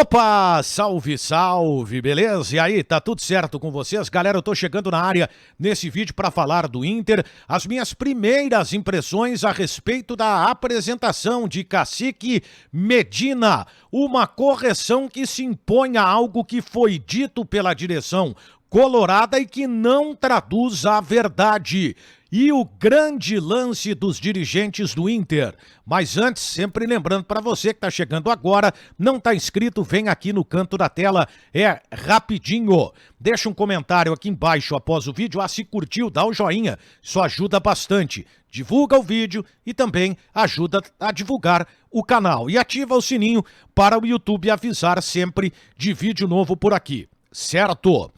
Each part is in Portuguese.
Opa, salve, salve, beleza? E aí, tá tudo certo com vocês? Galera, eu tô chegando na área nesse vídeo para falar do Inter, as minhas primeiras impressões a respeito da apresentação de Cacique Medina, uma correção que se impõe a algo que foi dito pela direção colorada e que não traduz a verdade. E o grande lance dos dirigentes do Inter. Mas antes, sempre lembrando para você que está chegando agora, não está inscrito, vem aqui no canto da tela, é rapidinho. Deixa um comentário aqui embaixo após o vídeo, se curtiu, dá o joinha, isso ajuda bastante. Divulga o vídeo e também ajuda a divulgar o canal. E ativa o sininho para o YouTube avisar sempre de vídeo novo por aqui, certo?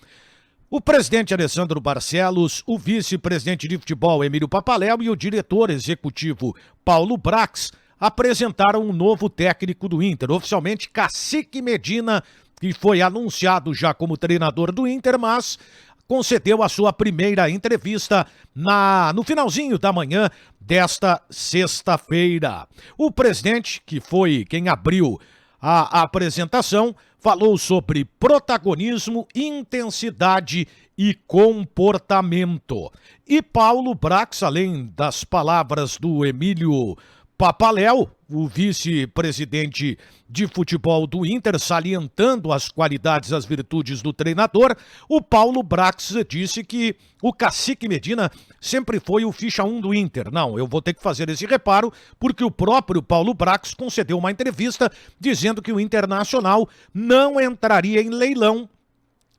O presidente Alessandro Barcelos, o vice-presidente de futebol Emílio Papaléu e o diretor executivo Paulo Brax apresentaram um novo técnico do Inter, oficialmente Cacique Medina, que foi anunciado já como treinador do Inter, mas concedeu a sua primeira entrevista no finalzinho da manhã desta sexta-feira. O presidente, que foi quem abriu a apresentação, falou sobre protagonismo, intensidade e comportamento. E Paulo Brax, além das palavras do Emílio Papaléu, o vice-presidente de futebol do Inter, salientando as qualidades e as virtudes do treinador, o Paulo Brax disse que o Cacique Medina sempre foi o ficha 1 do Inter. Não, eu vou ter que fazer esse reparo, porque o próprio Paulo Brax concedeu uma entrevista dizendo que o Internacional não entraria em leilão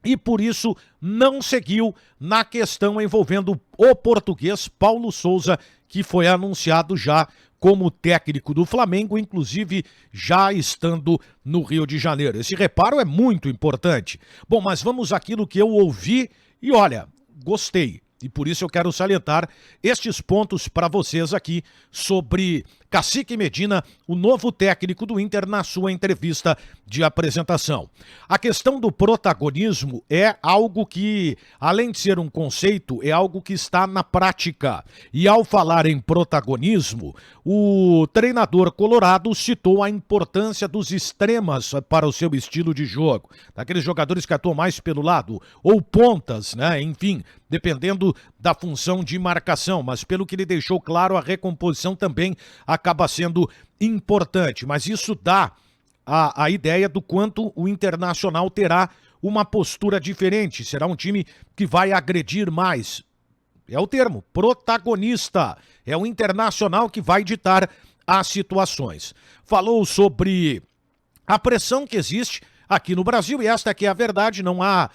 e por isso não seguiu na questão envolvendo o português Paulo Souza, que foi anunciado já como técnico do Flamengo, inclusive já estando no Rio de Janeiro. Esse reparo é muito importante. Bom, mas vamos àquilo que eu ouvi e olha, gostei. E por isso eu quero salientar estes pontos para vocês aqui sobre Cacique Medina, o novo técnico do Inter, na sua entrevista de apresentação. A questão do protagonismo é algo que, além de ser um conceito, é algo que está na prática. E ao falar em protagonismo, o treinador colorado citou a importância dos extremas para o seu estilo de jogo. Daqueles jogadores que atuam mais pelo lado, ou pontas, né? Enfim, dependendo da função de marcação, mas pelo que ele deixou claro, a recomposição também acaba sendo importante, mas isso dá a ideia do quanto o Internacional terá uma postura diferente, será um time que vai agredir mais, é o termo, protagonista, é o Internacional que vai ditar as situações. Falou sobre a pressão que existe aqui no Brasil, e esta aqui é a verdade, não há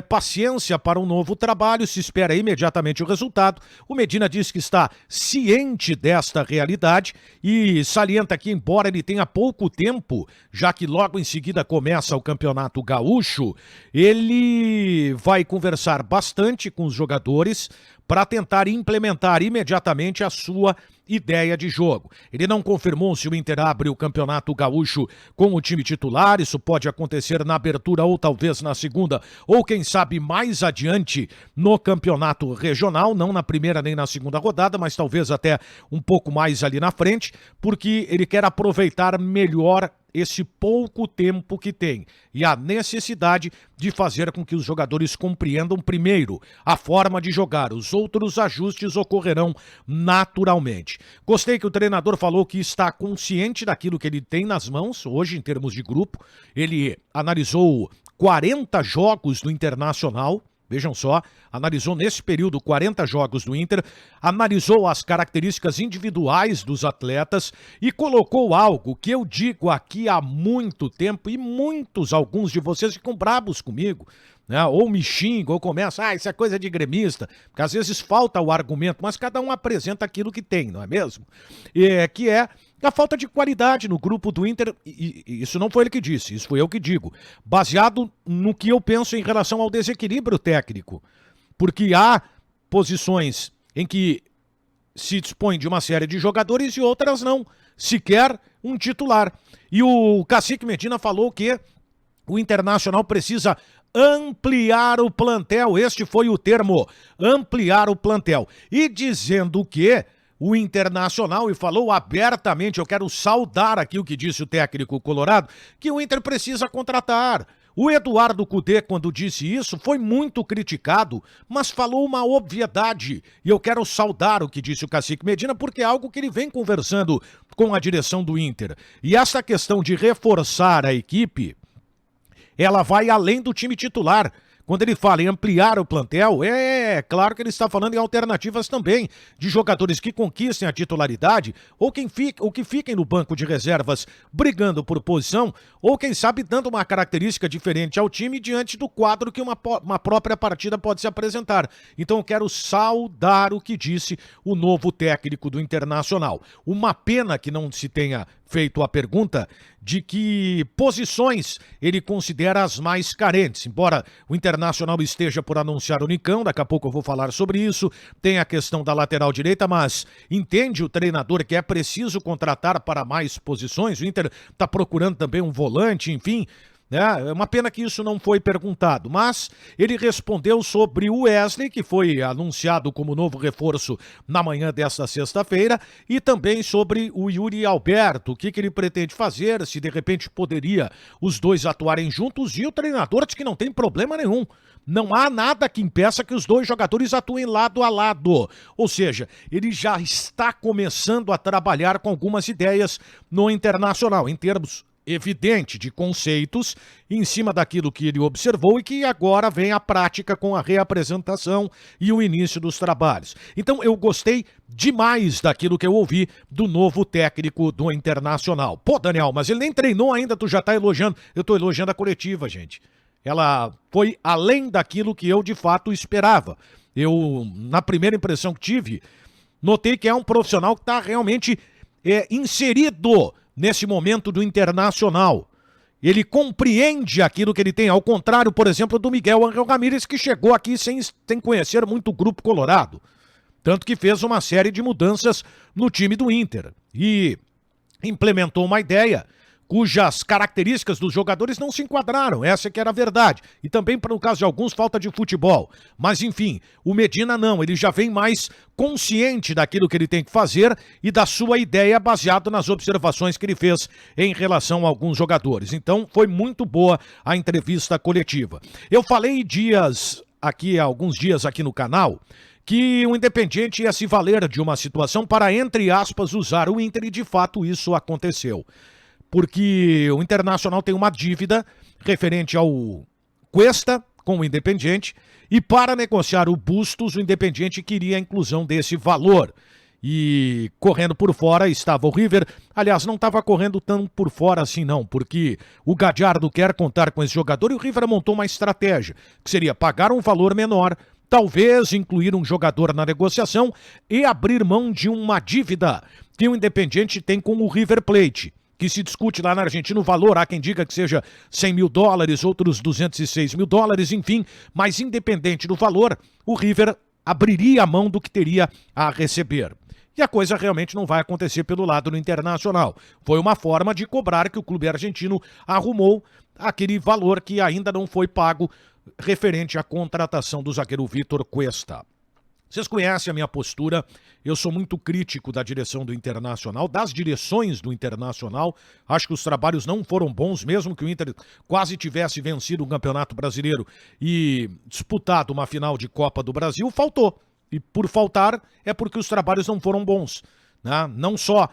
paciência para um novo trabalho, se espera imediatamente o resultado. O Medina diz que está ciente desta realidade e salienta que, embora ele tenha pouco tempo, já que logo em seguida começa o Campeonato Gaúcho, ele vai conversar bastante com os jogadores para tentar implementar imediatamente a sua ideia de jogo. Ele não confirmou se o Inter abre o Campeonato Gaúcho com o time titular, isso pode acontecer na abertura ou talvez na segunda, ou quem sabe mais adiante no Campeonato Regional, não na primeira nem na segunda rodada, mas talvez até um pouco mais ali na frente, porque ele quer aproveitar melhor esse pouco tempo que tem e a necessidade de fazer com que os jogadores compreendam primeiro a forma de jogar. Os outros ajustes ocorrerão naturalmente. Gostei que o treinador falou que está consciente daquilo que ele tem nas mãos hoje em termos de grupo. Ele analisou 40 jogos do Internacional. Vejam só, analisou nesse período 40 jogos do Inter, analisou as características individuais dos atletas e colocou algo que eu digo aqui há muito tempo e alguns de vocês ficam bravos comigo, né? Ou me xingam, ou começam, isso é coisa de gremista, porque às vezes falta o argumento, mas cada um apresenta aquilo que tem, não é mesmo? Que é a falta de qualidade no grupo do Inter, e isso não foi ele que disse, isso foi eu que digo, baseado no que eu penso em relação ao desequilíbrio técnico, porque há posições em que se dispõe de uma série de jogadores e outras não, sequer um titular. E o Cacique Medina falou que o Internacional precisa ampliar o plantel, este foi o termo, ampliar o plantel, e dizendo que o Internacional e falou abertamente, eu quero saudar aqui o que disse o técnico colorado, que o Inter precisa contratar. O Eduardo Cudê, quando disse isso, foi muito criticado, mas falou uma obviedade. E eu quero saudar o que disse o Cacique Medina, porque é algo que ele vem conversando com a direção do Inter. E essa questão de reforçar a equipe, ela vai além do time titular. Quando ele fala em ampliar o plantel, é claro que ele está falando em alternativas também, de jogadores que conquistem a titularidade, ou que fiquem no banco de reservas brigando por posição, ou quem sabe dando uma característica diferente ao time diante do quadro que uma própria partida pode se apresentar. Então eu quero saudar o que disse o novo técnico do Internacional. Uma pena que não se tenha feito a pergunta de que posições ele considera as mais carentes. Embora o Internacional esteja por anunciar o Nicão, daqui a pouco eu vou falar sobre isso, tem a questão da lateral direita, mas entende o treinador que é preciso contratar para mais posições? O Inter está procurando também um volante, enfim. É uma pena que isso não foi perguntado, mas ele respondeu sobre o Wesley, que foi anunciado como novo reforço na manhã desta sexta-feira, e também sobre o Yuri Alberto, o que ele pretende fazer, se de repente poderia os dois atuarem juntos, e o treinador diz que não tem problema nenhum. Não há nada que impeça que os dois jogadores atuem lado a lado. Ou seja, ele já está começando a trabalhar com algumas ideias no Internacional, em termos evidente de conceitos em cima daquilo que ele observou e que agora vem à prática com a reapresentação e o início dos trabalhos. Então eu gostei demais daquilo que eu ouvi do novo técnico do Internacional. Pô, Daniel, mas ele nem treinou ainda, tu já tá elogiando. Eu tô elogiando a coletiva, gente. Ela foi além daquilo que eu de fato esperava. Eu, na primeira impressão que tive, notei que é um profissional que está realmente inserido nesse momento do Internacional. Ele compreende aquilo que ele tem, ao contrário, por exemplo, do Miguel Ángel Ramírez, que chegou aqui sem conhecer muito o Grupo Colorado. Tanto que fez uma série de mudanças no time do Inter. E implementou uma ideia cujas características dos jogadores não se enquadraram, essa que era a verdade. E também, no caso de alguns, falta de futebol. Mas, enfim, o Medina não, ele já vem mais consciente daquilo que ele tem que fazer e da sua ideia baseado nas observações que ele fez em relação a alguns jogadores. Então, foi muito boa a entrevista coletiva. Eu falei alguns dias aqui no canal, que o Independiente ia se valer de uma situação para, entre aspas, usar o Inter, e de fato isso aconteceu. Porque o Internacional tem uma dívida referente ao Cuesta com o Independiente, e para negociar o Bustos, o Independiente queria a inclusão desse valor. E correndo por fora estava o River. Aliás, não estava correndo tão por fora assim não, porque o Gadiardo quer contar com esse jogador e o River montou uma estratégia, que seria pagar um valor menor, talvez incluir um jogador na negociação e abrir mão de uma dívida que o Independiente tem com o River Plate, que se discute lá na Argentina o valor, há quem diga que seja $100 mil, outros $206 mil, enfim, mas independente do valor, o River abriria a mão do que teria a receber. E a coisa realmente não vai acontecer pelo lado do Internacional. Foi uma forma de cobrar que o clube argentino arrumou aquele valor que ainda não foi pago referente à contratação do zagueiro Vitor Cuesta. Vocês conhecem a minha postura, eu sou muito crítico da direção do Internacional, das direções do Internacional. Acho que os trabalhos não foram bons, mesmo que o Inter quase tivesse vencido um campeonato brasileiro e disputado uma final de Copa do Brasil, faltou. E por faltar é porque os trabalhos não foram bons, né? Não só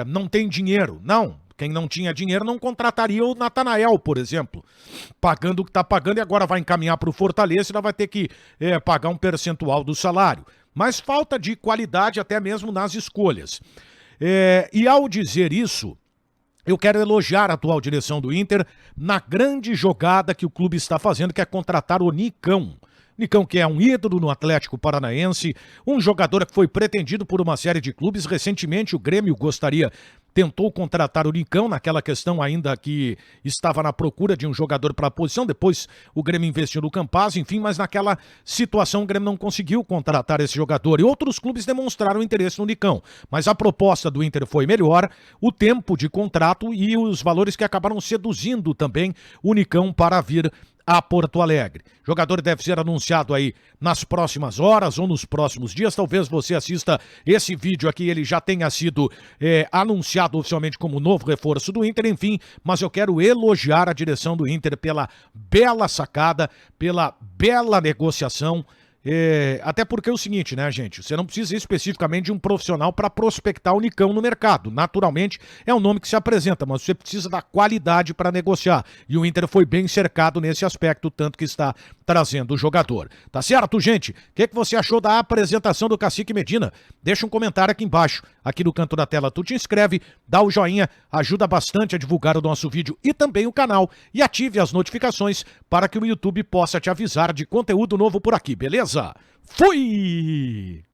não tem dinheiro, não. Quem não tinha dinheiro não contrataria o Natanael, por exemplo, pagando o que está pagando, e agora vai encaminhar para o Fortaleza e ainda vai ter que pagar um percentual do salário. Mas falta de qualidade até mesmo nas escolhas. E ao dizer isso, eu quero elogiar a atual direção do Inter na grande jogada que o clube está fazendo, que é contratar o Nicão. Nicão, que é um ídolo no Atlético Paranaense, um jogador que foi pretendido por uma série de clubes. Recentemente o Grêmio tentou contratar o Nicão, naquela questão ainda que estava na procura de um jogador para a posição. Depois o Grêmio investiu no Campaz, enfim, mas naquela situação o Grêmio não conseguiu contratar esse jogador. E outros clubes demonstraram interesse no Nicão. Mas a proposta do Inter foi melhor, o tempo de contrato e os valores que acabaram seduzindo também o Nicão para vir a Porto Alegre. O jogador deve ser anunciado aí nas próximas horas ou nos próximos dias. Talvez você assista esse vídeo aqui, ele já tenha sido anunciado oficialmente como novo reforço do Inter, enfim, mas eu quero elogiar a direção do Inter pela bela sacada, pela bela negociação. Até porque é o seguinte, né, gente? Você não precisa especificamente de um profissional para prospectar o Nicão no mercado. Naturalmente, é um nome que se apresenta, mas você precisa da qualidade para negociar. E o Inter foi bem cercado nesse aspecto, tanto que está trazendo o jogador. Tá certo, gente? O que você achou da apresentação do Cacique Medina? Deixa um comentário aqui embaixo, aqui no canto da tela. Tu te inscreve, dá o joinha, ajuda bastante a divulgar o nosso vídeo e também o canal. E ative as notificações para que o YouTube possa te avisar de conteúdo novo por aqui, beleza? Fui!